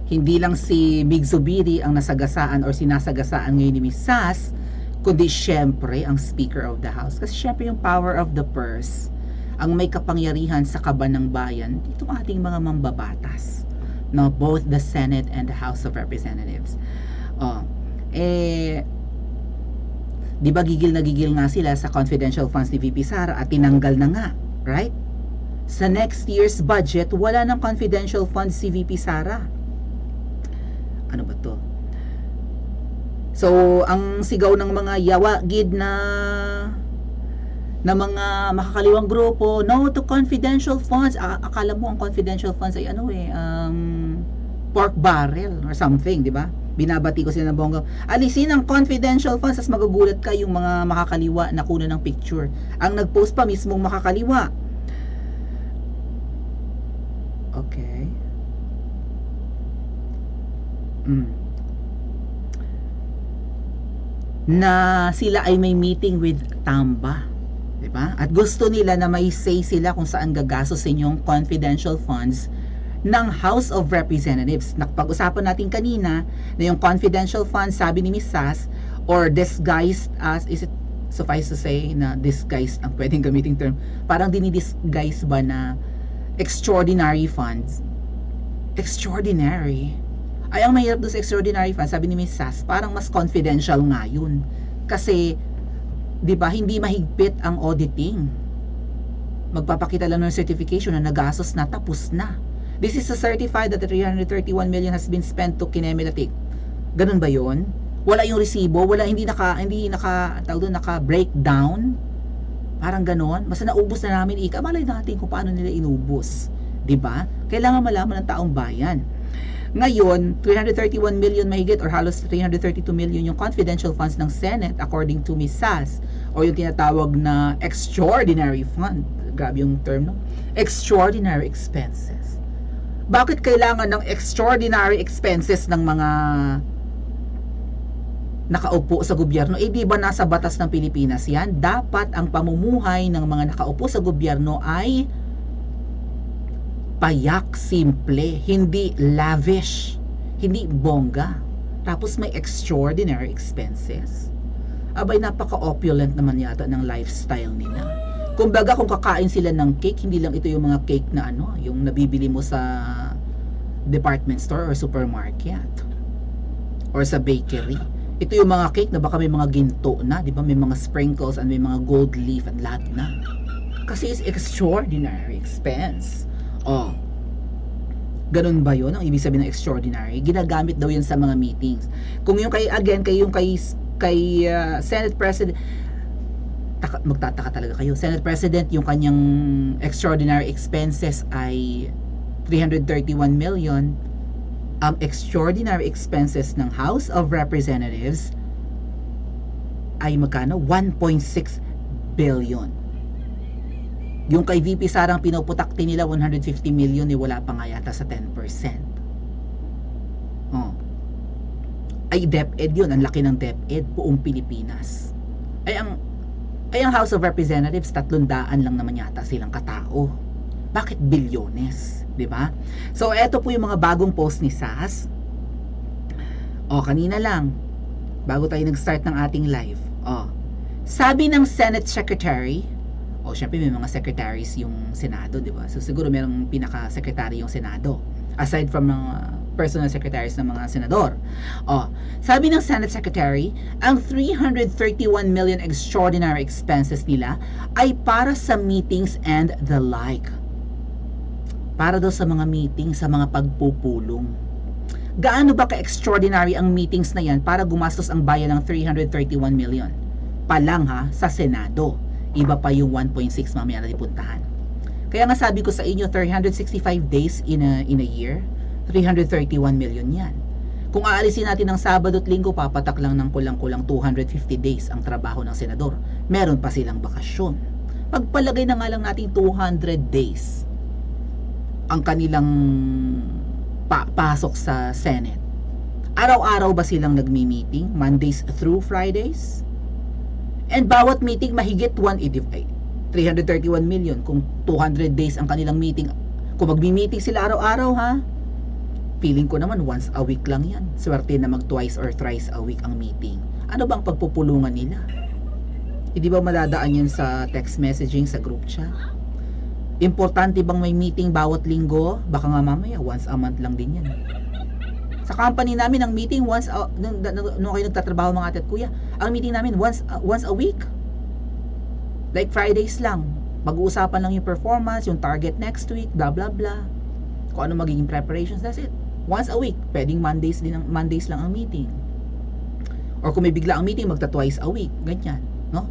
Hindi lang si Mig Zubiri ang nasagasaan or sinasagasaan ngayon ni Ms. Sas, kundi syempre ang Speaker of the House. Kasi syempre yung power of the purse, ang may kapangyarihan sa kaban ng bayan, itong ating mga mambabatas, no? Both the Senate and the House of Representatives. Di ba gigil na gigil nga sila sa confidential funds ni VP Sara at tinanggal na nga, right? Sa next year's budget, wala ng confidential funds si VP Sara. Ano ba to? So, ang sigaw ng mga yawagid na mga makakaliwang grupo, no to confidential funds. Akala mo ang confidential funds ay pork barrel or something, di ba? Binabati ko sila ng bongga. Alisin ang confidential funds, as magugulat ka yung mga makakaliwa na kuna ng picture. Ang nag-post pa mismong makakaliwa. Okay. Na sila ay may meeting with Tamba, di ba? At gusto nila na may say sila kung saan gagastosin yung confidential funds ng House of Representatives. Nakapag-usapan natin kanina na yung confidential funds, sabi ni Ms. Sas, or disguised as, is it suffice to say na disguised ang pwedeng gamiting term? Parang dinidisguise ba na extraordinary funds? Extraordinary? Ay, ang mahirap doon sa extraordinary funds, sabi ni Ms. Sas, parang mas confidential nga yun. Kasi, di ba, hindi mahigpit ang auditing. Magpapakita lang ng certification na nagastos na, tapos na. This is a certified that the 331 million has been spent to Kinemilatik. Ganun ba yun? Wala yung resibo, hindi naka breakdown. Parang ganon. Basta naubos na namin, malay natin kung paano nila inubos. Di ba? Kailangan malaman ng taong bayan. Ngayon, 331 million mahigit or halos 332 million yung confidential funds ng Senate according to Ms. Sas, o yung tinatawag na extraordinary fund. Grabe yung term, no? Extraordinary expenses. Bakit kailangan ng extraordinary expenses ng mga nakaupo sa gobyerno? Di ba nasa batas ng Pilipinas yan? Dapat ang pamumuhay ng mga nakaupo sa gobyerno ay payak, simple, hindi lavish, hindi bongga. Tapos may extraordinary expenses. Abay, napaka-opulent naman yata ng lifestyle nila. Kumbaga, kung kakain sila ng cake, hindi lang ito yung mga cake na yung nabibili mo sa department store or supermarket or sa bakery. Ito yung mga cake na baka may mga ginto na, di ba? May mga sprinkles and may mga gold leaf at lahat na. Kasi it's extraordinary expense. Ganun ba yun? Ang ibig sabihin ng extraordinary? Ginagamit daw yan sa mga meetings. Kung yung kay Senate President, magtataka talaga kayo. Senate President, yung kanyang extraordinary expenses ay 331 million. Ang extraordinary expenses ng House of Representatives ay magkano? 1.6 billion. Yung kay VP Sarang pinuputakti nila 150 million, wala pa nga yata sa 10%. Ay DepEd yun, ang laki ng DepEd, buong Pilipinas. Ay ang House of Representatives 300 lang naman yata silang katao. Bakit bilyones, 'di ba? So eto po yung mga bagong post ni Sas. Kanina lang bago tayo nag-start ng ating live. Sabi ng Senate Secretary, syempre may mga secretaries yung Senado, di ba? So siguro merong pinaka-secretary yung Senado aside from mga personal secretaries ng mga senador. Sabi ng Senate Secretary, ang 331 million extraordinary expenses nila ay para sa meetings and the like. Para daw sa mga meeting, sa mga pagpupulong. Gaano ba ka-extraordinary ang meetings na yan para gumastos ang bayan ng 331 million? Palang sa Senado. Iba pa yung 1.6 mamaya na dipuntahan. Kaya nga sabi ko sa inyo, 365 days in a year, 331 million yan. Kung aalisin natin ng Sabado at Linggo, papatak lang ng kulang-kulang 250 days ang trabaho ng senador. Meron pa silang bakasyon. Pagpalagay na nga lang natin 200 days ang kanilang pasok sa Senate. Araw-araw ba silang nagmi-meeting? Mondays through Fridays? And bawat meeting mahigit 331 million kung 200 days ang kanilang meeting. Kung magmi-meeting sila araw-araw Feeling ko naman once a week lang yan. Swerte na mag twice or thrice a week ang meeting. Ano bang pagpupulungan nila? Hindi ba madadaan yun sa text messaging, sa group chat? Importante bang may meeting bawat linggo? Baka nga mamaya, once a month lang din yan. Sa company namin, ang meeting nung kayo nagtatrabaho mga ate at kuya, ang meeting namin once a week. Like Fridays lang. Mag-uusapan lang yung performance, yung target next week, blah blah blah. Kung ano magiging preparations, that's it. Once a week. Pwedeng Mondays lang ang meeting. Or kung may bigla ang meeting, magta twice a week. Ganyan, no?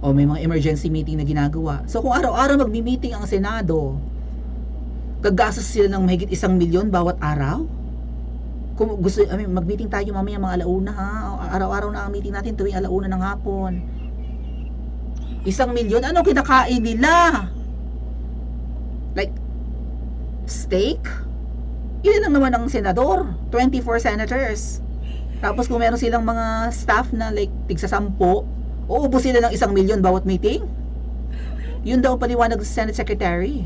O may mga emergency meeting na ginagawa. So kung araw-araw magmi-meeting ang Senado, gagastos sila ng mahigit 1 milyon bawat araw? Kung gusto, mag-meeting tayo mamaya mga alauna ha. Araw-araw na ang meeting natin tuwing alauna ng hapon. 1 milyon? Ano kinakain nila? Like, steak? Yun lang naman ang senador. 24 senators. Tapos kung meron silang mga staff na like tigsa 10, uubos sila ng 1 milyon bawat meeting? Yun daw paliwanag sa Senate Secretary.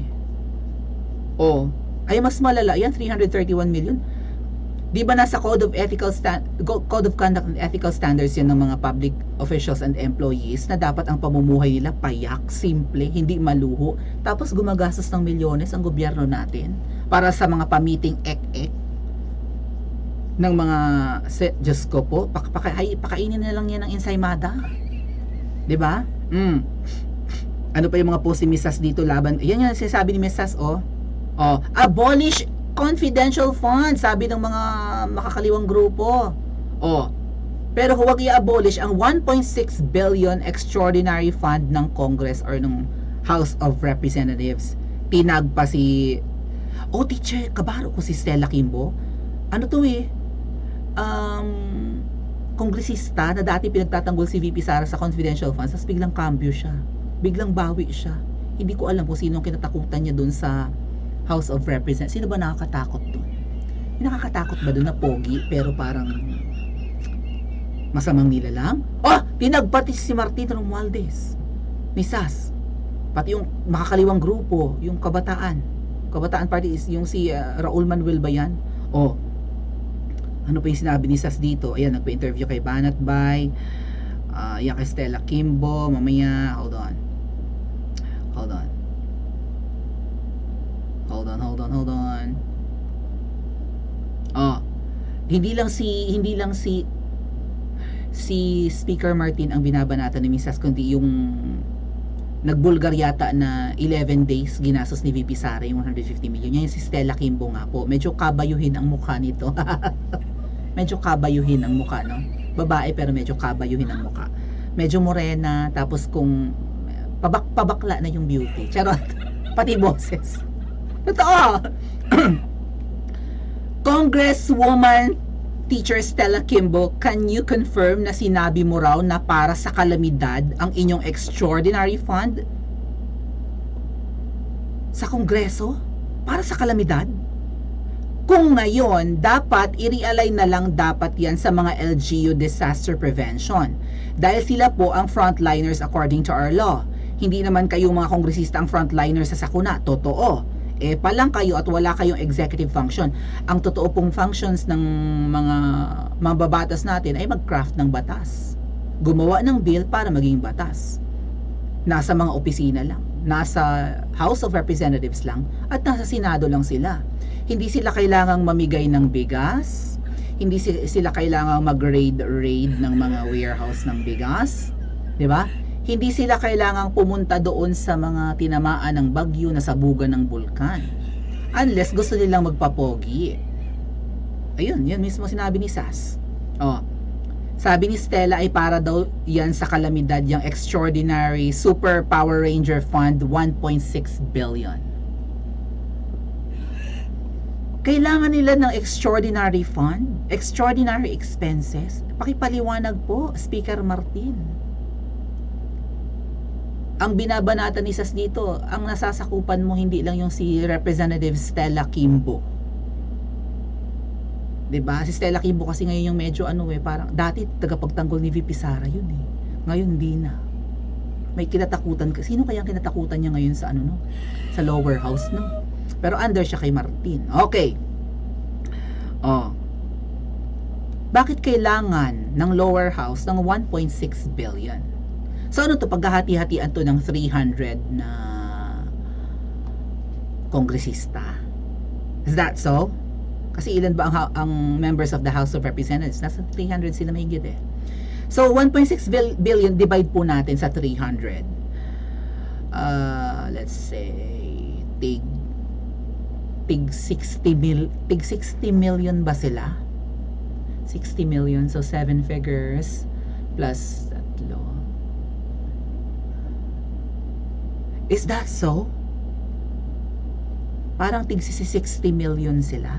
Ay mas malala yan, 331 million. Di ba nasa Code of Conduct and Ethical Standards yan ng mga public officials and employees na dapat ang pamumuhay nila payak, simple, hindi maluho. Tapos gumagastos ng milyones ang gobyerno natin para sa mga pa-meeting ek-ek ng mga Diyos ko po, pakainin na lang yan ng ensaymada. 'Di ba? Ano pa yung mga post ni Mrs. dito laban? Yan yung sinasabi ni Mrs. Abolish confidential funds, sabi ng mga makakaliwang grupo. Pero huwag i-abolish ang 1.6 billion extraordinary fund ng Congress or ng House of Representatives. Tinag pa si teacher, kabaro ko si Stella Kimbo. Ano to kongresista na dati pinagtatanggol si VP Sara sa confidential funds, tapos biglang cambio siya. Biglang bawi siya. Hindi ko alam kung sino ang kinatakutan niya dun sa House of Representatives. Sino ba nakakatakot dun? Yung nakakatakot ba dun na pogi pero parang masamang nilalang? Tinagpati si Martin Romualdez ni SAS. Pati yung makakaliwang grupo, yung Kabataan Party is yung si Raul Manuel ba yan? Ano pa yung sinabi ni SAS dito? Ayan, nagpa-interview kay Banat Bay, yan kay Stella Kimbo, mamaya, hold on. Hindi lang si Speaker Martin ang binabanatan ni Mrs. kundi yung nagbulgar yata na 11 days ginastos ni VP Sara yung 150 million. Yan yung si Stella Kimbo nga po. Medyo kabayuhin ang mukha nito. Medyo kabayuhin ang mukha, no? Babae pero medyo kabayuhin ang mukha. Medyo morena, tapos kung pabakla na yung beauty. Charot. Pati boses. Totoo. Congresswoman Teacher Stella Kimbo, can you confirm na sinabi mo raw na para sa kalamidad ang inyong extraordinary fund? Sa Kongreso? Para sa kalamidad? Kung ngayon, dapat i-realign na lang dapat yan sa mga LGU disaster prevention. Dahil sila po ang frontliners according to our law. Hindi naman kayong mga kongresista ang frontliners sa sakuna. Totoo. Palang kayo at wala kayong executive function. Ang totoo pong functions ng mga babatas natin ay mag-craft ng batas. Gumawa ng bill para maging batas. Nasa mga opisina lang. Nasa House of Representatives lang at nasa Senado lang sila. Hindi sila kailangang mamigay ng bigas. Hindi sila kailangang mag-raid ng mga warehouse ng bigas. 'Di ba? Hindi sila kailangang pumunta doon sa mga tinamaan ng bagyo na sabugan ng bulkan. Unless gusto nilang magpapogi. Ayun, yun mismo sinabi ni SAS. Sabi ni Stella ay para daw yan sa kalamidad yung extraordinary Super Power Ranger Fund 1.6 billion. Kailangan nila ng extraordinary fund? Extraordinary expenses? Pakipaliwanag po, Speaker Martin. Ang binabanatan ni SAS dito, ang nasasakupan mo hindi lang yung si Representative Stella Kimbo. 'Di ba? Si Stella Kimbo kasi ngayon yung medyo parang dati tagapagtanggol ni VP Sara yun eh. Ngayon hindi na. May kinatakutan. Sino kaya ang kinatakutan niya ngayon sa sa lower house, no? Pero under siya kay Martin. Okay. Oh. Bakit kailangan ng lower house ng 1.6 billion? So ano to, paghahati-hatian to ng 300 na kongresista? Is that so? Kasi ilan ba ang members of the House of Representatives? Nasa 300 sila mahigit eh. So 1.6 billion divide po natin sa 300. Let's say tig 60 million ba sila? 60 million, so 7 figures plus tatlo. Is that so? Parang tig 60 million sila.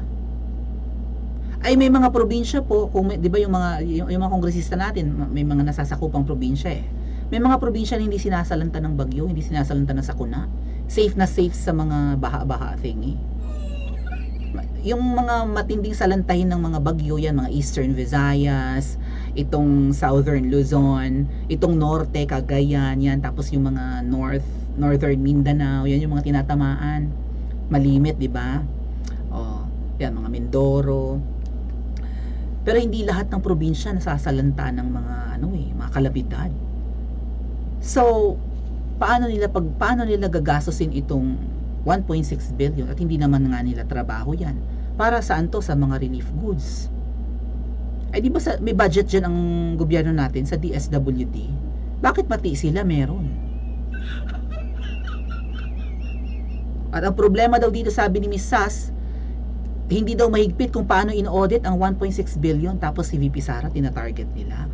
Ay may mga probinsya po, kung 'di ba yung mga kongresista natin, may mga nasasakupang probinsya eh. May mga probinsya na hindi sinasalanta ng bagyo, hindi sinasalanta ng sakuna. Safe na safe sa mga baha-baha thingy. Yung mga matinding salantahin ng mga bagyo yan, mga Eastern Visayas, itong Southern Luzon, itong Norte, Cagayan, yan, tapos yung mga Northern Mindanao, yan yung mga tinatamaan. Malimit, di ba? Oh, yan, mga Mindoro. Pero hindi lahat ng probinsya nasasalanta ng mga mga kalapitad. So, paano nila gagastosin itong 1.6 billion at hindi naman nga nila trabaho yan? Para saan to? Sa mga relief goods. Ay di ba may budget dyan ang gobyerno natin sa DSWD? Bakit pati sila meron? At ang problema daw dito, sabi ni Ms. Sas, hindi daw mahigpit kung paano in-audit ang 1.6 billion, tapos si VP Sara tina-target nila.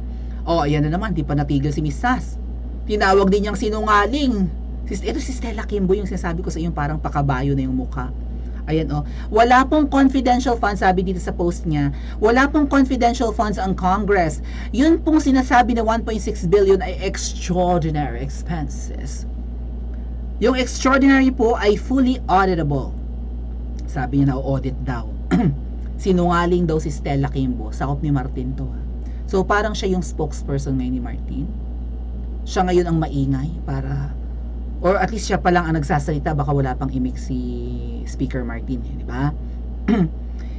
Oh, ayan na naman, di pa natigil si Ms. Sas. Tinawag din niyang sinungaling. Ito si Stella Kimbo, yung sinasabi ko sa iyo, parang pakabayo na yung mukha. Ayan oh. Wala pong confidential funds, sabi dito sa post niya. Wala pong confidential funds ang Congress. Yun pong sinasabi na 1.6 billion ay extraordinary expenses. Yung extraordinary po ay fully auditable. Sabi niya na audit daw. Sinungaling daw si Stella Kimbo. Sakop ni Martin to. So parang siya yung spokesperson ngayon ni Martin. Siya ngayon ang maingay para, or at least siya pa lang ang nagsasalita, baka wala pang imik si Speaker Martin, di ba?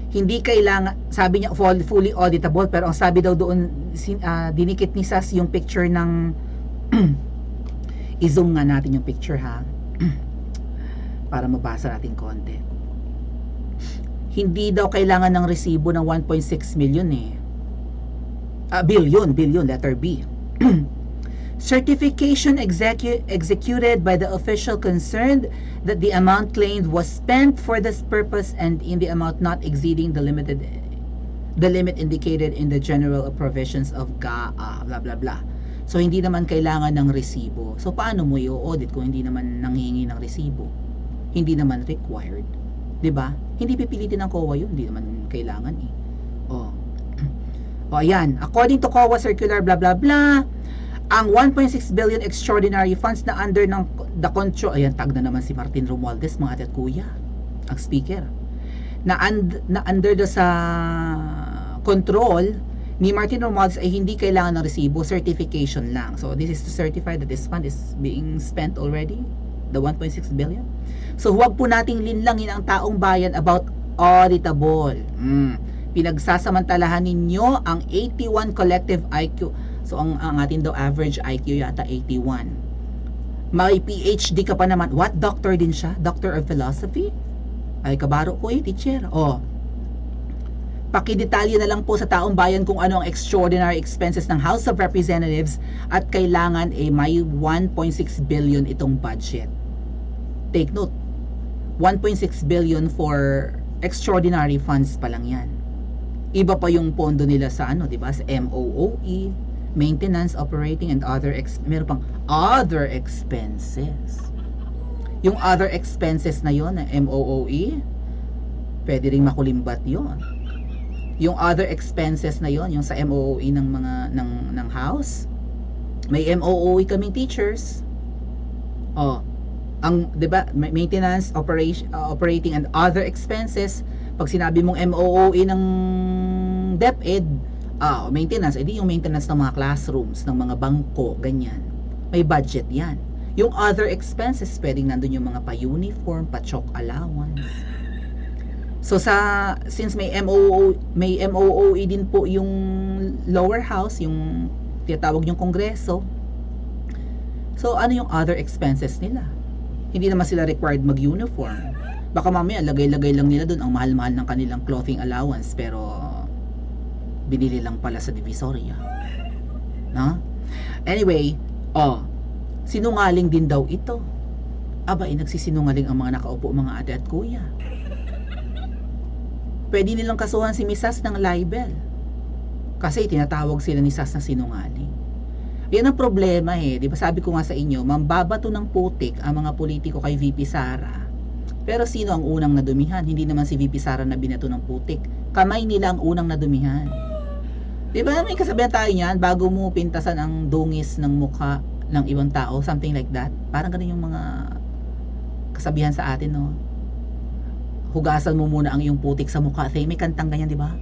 Hindi kailangan, sabi niya fully auditable, pero ang sabi daw doon, dinikit ni Sas yung picture ng i-zoom nga natin yung picture ha para mabasa natin konti. Hindi daw kailangan ng resibo ng 1.6 million billion, letter B. Certification executed by the official concerned that the amount claimed was spent for this purpose and in the amount not exceeding the limit indicated in the general provisions of GAA, blah blah blah. So hindi naman kailangan ng resibo. So paano mo i-audit kung hindi naman nanghihingi ng resibo? Hindi naman required, 'di ba? Hindi pipilitin ng COA 'yun, hindi naman kailangan eh. Oh. O ayan, according to COA circular blah blah blah, ang 1.6 billion extraordinary funds na under ng the control, ayan, tag na naman si Martin Romualdez, mga ate at kuya, ang speaker, na under the sa control ni Martin Romualdez ay hindi kailangan ng resibo, certification lang. So this is to certify that this fund is being spent already, the 1.6 billion. So huwag po nating linlangin ang taong bayan about auditable. Pinagsasamantalahan ninyo ang 81 collective IQ. So ang atin daw average IQ yata 81. May PhD ka pa naman. What? Doctor din siya? Doctor of Philosophy? Ay kabaro ko teacher. Oh. Pakidetalye na lang po sa taong bayan kung ano ang extraordinary expenses ng House of Representatives at kailangan may 1.6 billion itong budget. Take note. 1.6 billion for extraordinary funds pa lang yan. Iba pa yung pondo nila sa di ba? Sa MOOE, maintenance, operating, and meron pang other expenses. Yung other expenses na yon, na MOOE, pwede ring makulimbat yon. Yung other expenses na yon, yung sa MOOE ng house, may MOOE kaming teachers. Ang 'di ba, maintenance, operating, and other expenses. Pag sinabi mong MOOE ng DepEd, maintenance, edi yung maintenance ng mga classrooms, ng mga bangko, ganyan. May budget yan. Yung other expenses, pwedeng nandun yung mga pa-uniform, pa-chalk allowance. So since may MOOE din po yung lower house, yung tinatawag yung kongreso. So ano yung other expenses nila? Hindi naman sila required mag-uniform. Baka mamaya lagay-lagay lang nila doon ang mahal-mahal ng kanilang clothing allowance, pero binili lang pala sa Divisoria. No? Anyway, sinungaling din daw ito. Aba, nagsisinungaling ang mga nakaupo, mga ate at kuya. Pwede nilang kasuhan si Misas ng libel. Kasi tinatawag sila ni Sas na sinungaling. Yan ang problema eh. Di ba sabi ko nga sa inyo, mambabato ng putik ang mga politiko kay VP Sara. Pero sino ang unang nadumihan? Hindi naman si VP Sara na binato ng putik. Kamay nila ang unang nadumihan. Di ba may kasabihan tayo niyan, bago mo pintasan ang dungis ng mukha ng ibang tao, something like that. Parang ganun yung mga kasabihan sa atin, no? Hugasan mo muna ang iyong putik sa mukha. May kantang ganyan, di ba?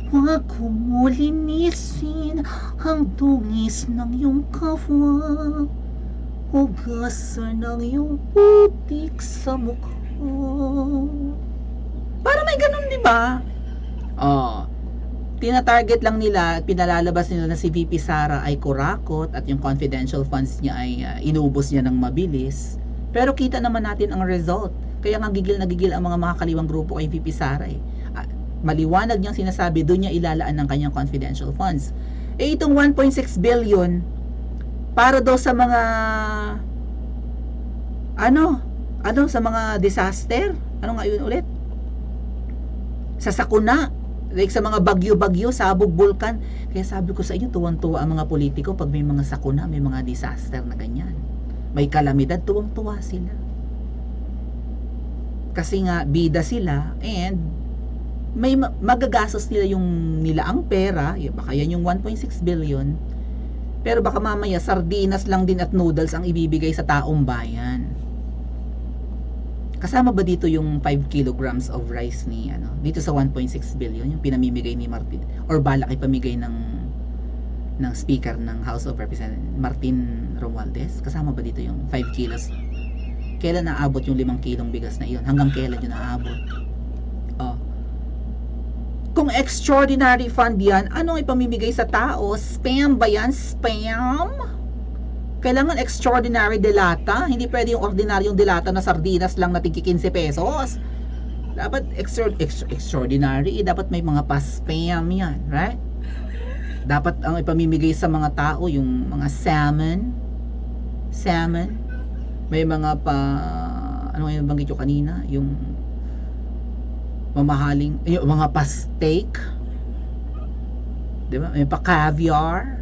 Huwag mo linisin ang dungis ng iyong kapwa. Hugasan ang iyong putik sa mukha. Para may ganun, di ba? Tina-target lang nila at pinalalabas nila na si VP Sara ay kurakot at yung confidential funds niya ay inubos niya ng mabilis. Pero kita naman natin ang result. Kaya nga gigil na gigil ang mga makakaliwang grupo kay VP Sara eh. Maliwanag niyang sinasabi, doon niya ilalaan ng kanyang confidential funds. Itong 1.6 billion para daw sa mga sa mga disaster. Ano nga yun ulit? Sa sakuna. Like sa mga bagyo-bagyo, sabog, bulkan. Kaya sabi ko sa inyo, tuwang-tuwa ang mga politiko pag may mga sakuna, may mga disaster na ganyan. May kalamidad, tuwang-tuwa sila. Kasi nga, bida sila and may magagastos nila yung nilaang pera, baka yan yung 1.6 billion. Pero baka mamaya sardinas lang din at noodles ang ibibigay sa taong bayan. Kasama ba dito yung 5 kilograms of rice ni dito sa 1.6 billion yung pinamimigay ni Martin or balak ipamigay ng speaker ng House of Representatives Martin Romualdez? Kasama ba dito yung 5 kilos? Kailan naabot yung 5 kilong bigas na iyon? Hanggang kailan yun naabot? Kung extraordinary fund yan, anong ipamimigay sa tao? Spam ba yan? Spam? Kailangan extraordinary delata. Hindi pwede yung ordinaryong delata na sardinas lang na tig 15 pesos. Dapat extraordinary. Dapat may mga pa-spam yan. Right? Dapat ang ipamimigay sa mga tao yung mga salmon. May mga ano yung banggit ko kanina? Yung mamahaling, yung mga pa-steak. Diba? May pa-caviar.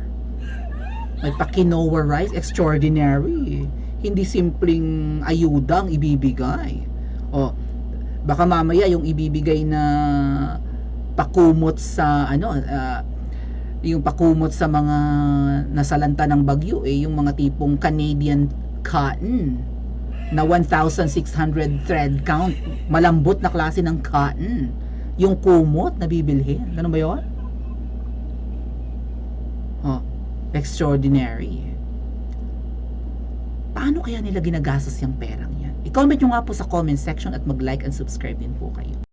May pa-quinoa rice. Extraordinary. Hindi simpleng ayuda ang ibibigay. Baka mamaya yung ibibigay na pakumot sa yung pakumot sa mga nasalanta ng bagyo yung mga tipong Canadian cotton na 1,600 thread count, malambot na klase ng cotton yung kumot na bibilhin. Ganun ba yun? Extraordinary. Paano kaya nila ginagastos yung perang yan? I-comment nyo nga po sa comment section at mag-like and subscribe din po kayo.